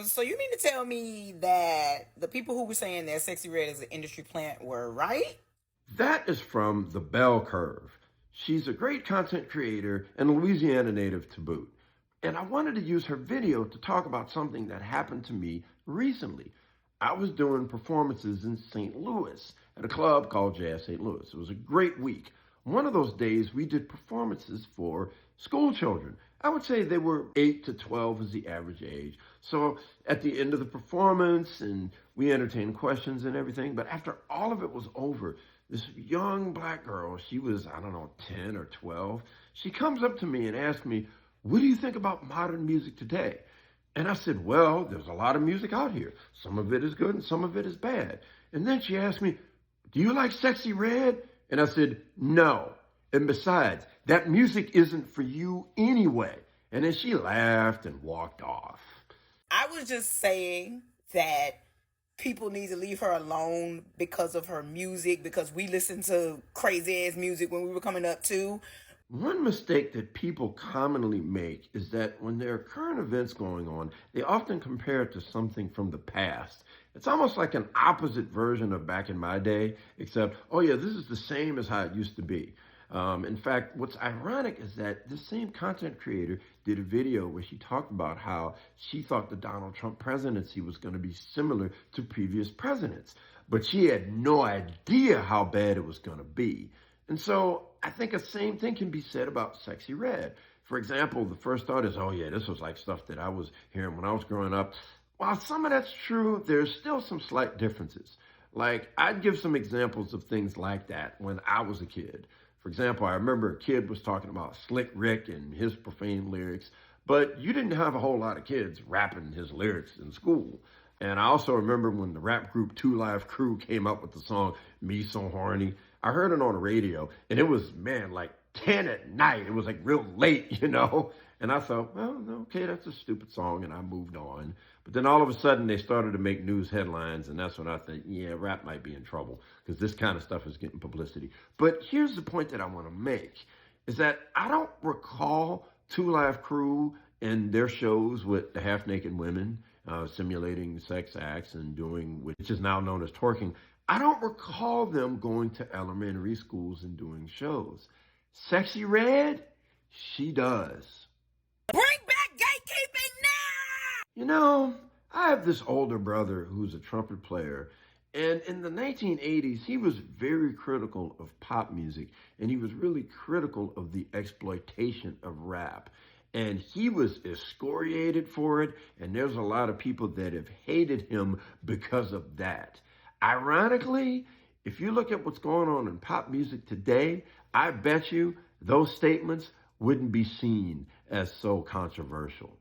So you mean to tell me that the people who were saying that Sexy Red is an industry plant were right? That is from The Bell Curve. She's a great content creator and a Louisiana native to boot. And I wanted to use her video to talk about something that happened to me recently. I was doing performances in St. Louis at a club called Jazz St. Louis. It was a great week. One of those days we did performances for school children. I would say they were 8 to 12 is the average age. So at the end of the performance, and we entertained questions and everything, but after all of it was over, this young black girl, she was, I don't know, 10 or 12, she comes up to me and asks me, what do you think about modern music today? And I said, well, there's a lot of music out here. Some of it is good and some of it is bad. And then she asked me, do you like Sexy Red? And I said, no. And besides, that music isn't for you anyway. And then she laughed and walked off. I was just saying that people need to leave her alone because of her music, because we listened to crazy ass music when we were coming up too. One mistake that people commonly make is that when there are current events going on, they often compare it to something from the past. It's almost like an opposite version of back in my day, except, oh yeah, this is the same as how it used to be. In fact, what's ironic is that this same content creator did a video where she talked about how she thought the Donald Trump presidency was going to be similar to previous presidents, but she had no idea how bad it was going to be. And so I think the same thing can be said about Sexy Red. For example, the first thought is, oh yeah, this was like stuff that I was hearing when I was growing up. While some of that's true, there's still some slight differences. Like, I'd give some examples of things like that when I was a kid. For example, I remember a kid was talking about Slick Rick and his profane lyrics, but you didn't have a whole lot of kids rapping his lyrics in school. And I also remember when the rap group 2 Live Crew came up with the song Me So Horny. I heard it on the radio, and it was, man, like 10 at night. It was like real late, you know? And I thought, well, okay, that's a stupid song, and I moved on. But then all of a sudden, they started to make news headlines, and that's when I thought, yeah, rap might be in trouble, because this kind of stuff is getting publicity. But here's the point that I want to make, is that I don't recall 2 Live Crew and their shows with the half-naked women simulating sex acts and doing, which is now known as twerking. I don't recall them going to elementary schools and doing shows. Sexy Red, she does. Bring back gatekeeping now! You know, I have this older brother who's a trumpet player, and in the 1980s, he was very critical of pop music, and he was really critical of the exploitation of rap. And he was excoriated for it, and there's a lot of people that have hated him because of that. Ironically, if you look at what's going on in pop music today, I bet you those statements wouldn't be seen as so controversial.